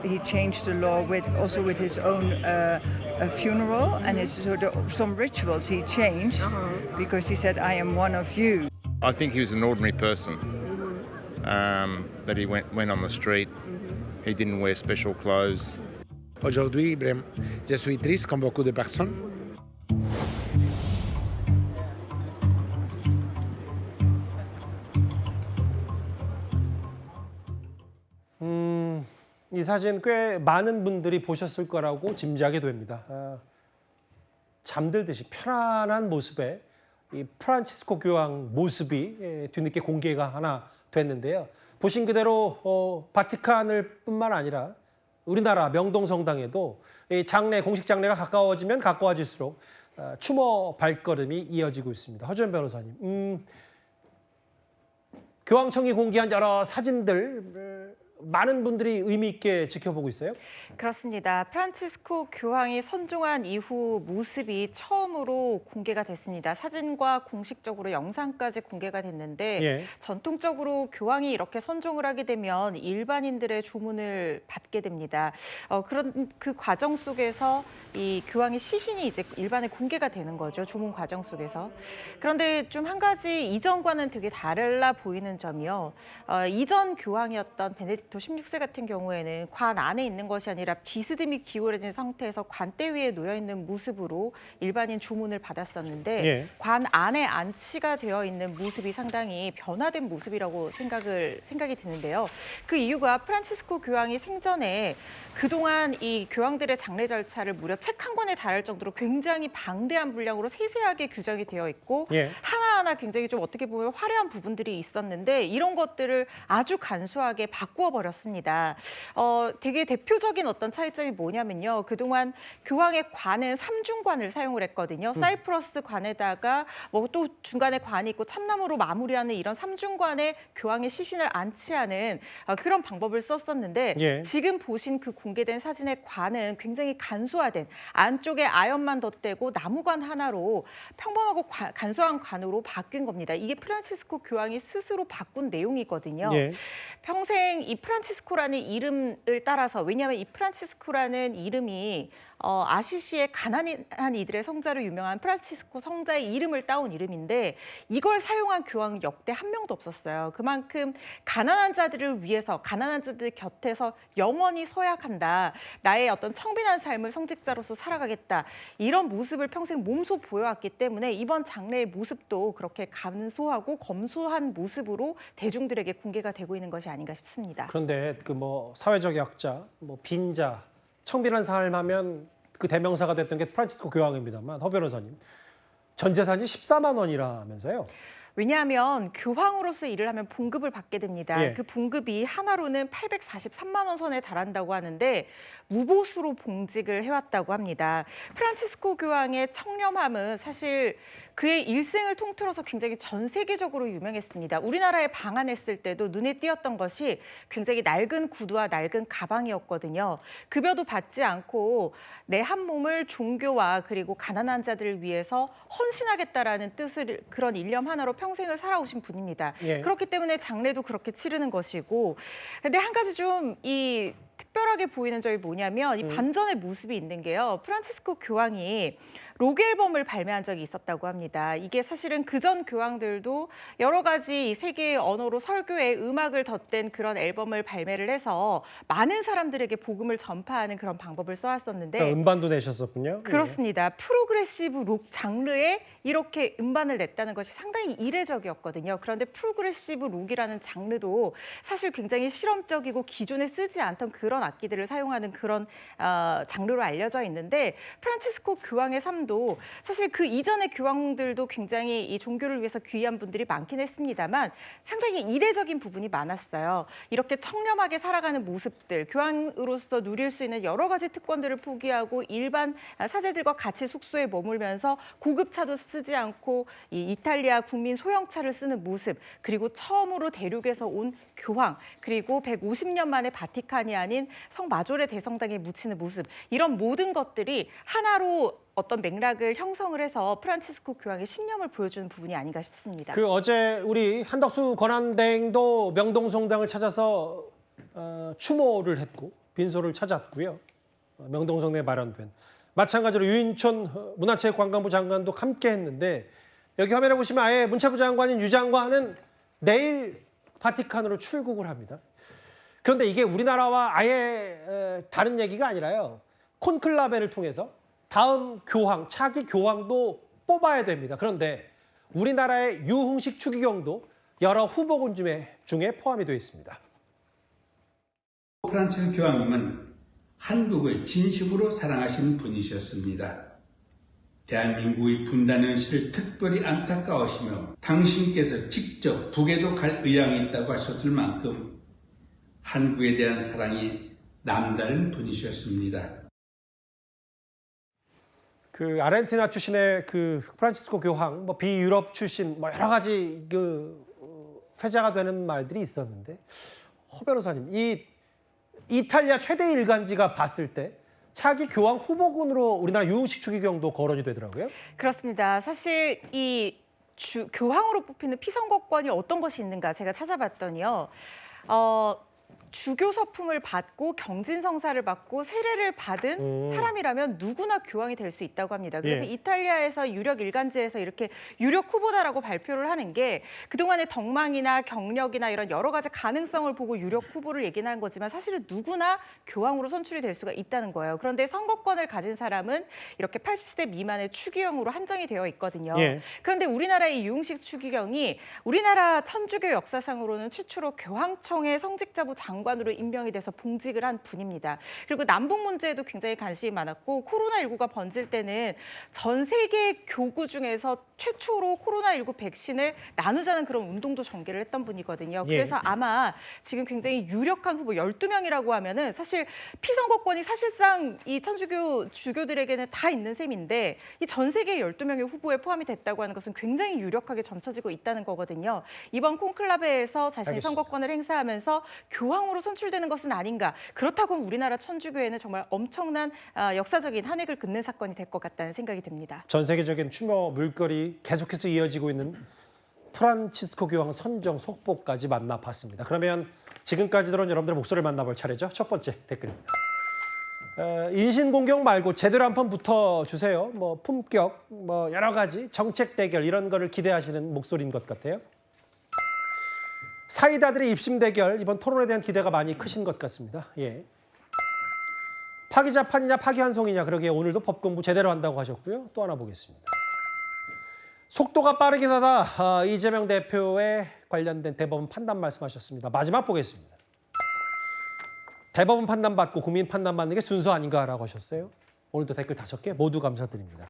he changed the law also with his own funeral and some rituals he changed because he said, "I am one of you." I think he was an ordinary person. That he went on the street. He didn't wear special clothes. Aujourd'hui, je suis triste comme beaucoup de personnes. 이 사진 꽤 많은 분들이 보셨을 거라고 짐작이 됩니다. 잠들듯이 편안한 모습의 이 프란치스코 교황 모습이 뒤늦게 공개가 하나 됐는데요. 보신 그대로 바티칸을 뿐만 아니라 우리나라 명동성당에도 장례, 공식 장례가 가까워지면 가까워질수록 추모 발걸음이 이어지고 있습니다. 허주연 변호사님, 교황청이 공개한 여러 사진들 많은 분들이 의미 있게 지켜보고 있어요? 그렇습니다. 프란치스코 교황이 선종한 이후 모습이 처음으로 공개가 됐습니다. 사진과 공식적으로 영상까지 공개가 됐는데 예. 전통적으로 교황이 이렇게 선종을 하게 되면 일반인들의 조문을 받게 됩니다. 그런 그 과정 속에서 이 교황의 시신이 이제 일반에 공개가 되는 거죠. 조문 과정 속에서. 그런데 좀 한 가지 이전과는 되게 달라 보이는 점이요. 이전 교황이었던 베네딕토 16세 같은 경우에는 관 안에 있는 것이 아니라 비스듬히 기울어진 상태에서 관대 위에 놓여 있는 모습으로 일반인 조문을 받았었는데 예. 관 안에 안치가 되어 있는 모습이 상당히 변화된 모습이라고 생각이 드는데요. 그 이유가 프란치스코 교황이 생전에 그동안 이 교황들의 장례 절차를 무려 책 한 권에 달할 정도로 굉장히 방대한 분량으로 세세하게 규정이 되어 있고 예. 하나하나 굉장히 좀 어떻게 보면 화려한 부분들이 있었는데 이런 것들을 아주 간소하게 바꾸어 버렸습니다. 되게 대표적인 어떤 차이점이 뭐냐면요. 그동안 교황의 관은 삼중관을 사용을 했거든요. 사이프러스 관에다가 뭐 또 중간에 관이 있고 참나무로 마무리하는 이런 삼중관에 교황의 시신을 안치하는 그런 방법을 썼었는데 예. 지금 보신 그 공개된 사진의 관은 굉장히 간소화된 안쪽에 아연만 덧대고 나무관 하나로 평범하고 간소한 관으로 바뀐 겁니다. 이게 프란치스코 교황이 스스로 바꾼 내용이거든요. 예. 평생 이 프란치스코라는 이름을 따라서 왜냐하면 이 프란치스코라는 이름이 아시시의 가난한 이들의 성자로 유명한 프란치스코 성자의 이름을 따온 이름인데 이걸 사용한 교황은 역대 한 명도 없었어요. 그만큼 가난한 자들을 위해서 가난한 자들 곁에서 영원히 서야 한다. 나의 어떤 청빈한 삶을 성직자로서 살아가겠다. 이런 모습을 평생 몸소 보여왔기 때문에 이번 장례의 모습도 그렇게 간소하고 검소한 모습으로 대중들에게 공개가 되고 있는 것이 아닌가 싶습니다. 그런데 그 뭐 사회적 약자, 뭐 빈자, 청빈한 삶하면 그 대명사가 됐던 게 프란치스코 교황입니다만 허 변호사님, 전 재산이 14만 원이라면서요? 왜냐하면 교황으로서 일을 하면 봉급을 받게 됩니다. 예. 그 봉급이 하나로는 843만 원 선에 달한다고 하는데 무보수로 봉직을 해왔다고 합니다. 프란치스코 교황의 청렴함은 사실 그의 일생을 통틀어서 굉장히 전 세계적으로 유명했습니다. 우리나라에 방한했을 때도 눈에 띄었던 것이 굉장히 낡은 구두와 낡은 가방이었거든요. 급여도 받지 않고 내 한 몸을 종교와 그리고 가난한 자들을 위해서 헌신하겠다라는 뜻을 그런 일념 하나로 평생을 살아오신 분입니다. 예. 그렇기 때문에 장례도 그렇게 치르는 것이고 근데 한 가지 좀 특별하게 보이는 점이 뭐냐면 이 반전의 모습이 있는 게요. 프란치스코 교황이 록 앨범을 발매한 적이 있었다고 합니다. 이게 사실은 그전 교황들도 여러 가지 세계의 언어로 설교에 음악을 덧댄 그런 앨범을 발매를 해서 많은 사람들에게 복음을 전파하는 그런 방법을 써왔었는데 그러니까 음반도 내셨었군요. 그렇습니다. 프로그레시브 록 장르에 이렇게 음반을 냈다는 것이 상당히 이례적이었거든요. 그런데 프로그레시브 록이라는 장르도 사실 굉장히 실험적이고 기존에 쓰지 않던 그런 악기들을 사용하는 그런 장르로 알려져 있는데 프란치스코 교황의 삶도 사실 그 이전의 교황들도 굉장히 이 종교를 위해서 귀한 분들이 많긴 했습니다만 상당히 이례적인 부분이 많았어요. 이렇게 청렴하게 살아가는 모습들, 교황으로서 누릴 수 있는 여러 가지 특권들을 포기하고 일반 사제들과 같이 숙소에 머물면서 고급차도 쓰지 않고 이 이탈리아 국민 소형차를 쓰는 모습, 그리고 처음으로 대륙에서 온 교황, 그리고 150년 만에 바티칸이 아닌 성마조레 대성당에 묻히는 모습, 이런 모든 것들이 하나로 어떤 맥락을 형성을 해서 프란치스코 교황의 신념을 보여주는 부분이 아닌가 싶습니다. 그 어제 우리 한덕수 권한대행도 명동성당을 찾아서 추모를 했고 빈소를 찾았고요. 명동성내에 마련된. 마찬가지로 유인촌 문화체육관광부 장관도 함께 했는데 여기 화면에 보시면 아예 문체부 장관인 유 장관은 내일 바티칸으로 출국을 합니다. 그런데 이게 우리나라와 아예 다른 얘기가 아니라요. 콘클라베를 통해서 다음 교황, 차기 교황도 뽑아야 됩니다. 그런데 우리나라의 유흥식 추기경도 여러 후보군 중에 포함이 되어 있습니다. 프란치스 교황님은 한국을 진심으로 사랑하시는 분이셨습니다. 대한민국의 분단 현실을 특별히 안타까워하시며 당신께서 직접 북에도 갈 의향이 있다고 하셨을 만큼 한국에 대한 사랑이 남다른 분이셨습니다. 그 아르헨티나 출신의 그 프란치스코 교황, 뭐 비유럽 출신, 뭐 여러 가지 회자가 되는 말들이 있었는데 허 변호사님, 이 이탈리아 최대 일간지가 봤을 때 차기 교황 후보군으로 우리나라 유흥식 추기경도 거론이 되더라고요. 그렇습니다. 사실 이 교황으로 뽑히는 피선거권이 어떤 것이 있는가 제가 찾아봤더니요. 주교 서품을 받고 경진성사를 받고 세례를 받은 사람이라면 누구나 교황이 될 수 있다고 합니다. 그래서 예. 이탈리아에서 유력 일간지에서 이렇게 유력 후보다라고 발표를 하는 게 그동안의 덕망이나 경력이나 이런 여러 가지 가능성을 보고 유력 후보를 얘기는 거지만 사실은 누구나 교황으로 선출이 될 수가 있다는 거예요. 그런데 선거권을 가진 사람은 이렇게 80세 미만의 추기경으로 한정이 되어 있거든요. 예. 그런데 우리나라의 이 유흥식 추기경이 우리나라 천주교 역사상으로는 최초로 교황청의 성직자부 장관으로 임명이 돼서 봉직을 한 분입니다. 그리고 남북 문제에도 굉장히 관심이 많았고 코로나19가 번질 때는 전 세계 교구 중에서 최초로 코로나19 백신을 나누자는 그런 운동도 전개를 했던 분이거든요. 예. 그래서 아마 지금 굉장히 유력한 후보 12명이라고 하면은 사실 피선거권이 사실상 이 천주교 주교들에게는 다 있는 셈인데 이 전 세계 12명의 후보에 포함이 됐다고 하는 것은 굉장히 유력하게 점쳐지고 있다는 거거든요. 이번 콘클라베에서 자신의 알겠습니다. 선거권을 행사하면서 교황으로 선출되는 것은 아닌가. 그렇다고 하면 우리나라 천주교에는 정말 엄청난 역사적인 한 획을 긋는 사건이 될 것 같다는 생각이 듭니다. 전 세계적인 추모 물결이 계속해서 이어지고 있는 프란치스코 교황 선정 속보까지 만나봤습니다. 그러면 지금까지 들어온 여러분들의 목소리를 만나볼 차례죠. 첫 번째 댓글입니다. 인신공격 말고 제대로 한 판 붙어주세요. 뭐 품격, 뭐 여러 가지 정책 대결 이런 거를 기대하시는 목소리인 것 같아요. 사이다들의 입심 대결, 이번 토론에 대한 기대가 많이 크신 것 같습니다. 예. 파기자판이냐 파기환송이냐, 그러게 오늘도 법 공부 제대로 한다고 하셨고요. 또 하나 보겠습니다. 속도가 빠르긴 하다. 이재명 대표에 관련된 대법원 판단 말씀하셨습니다. 마지막 보겠습니다. 대법원 판단 받고 국민 판단 받는 게 순서 아닌가라고 하셨어요. 오늘도 댓글 5개 모두 감사드립니다.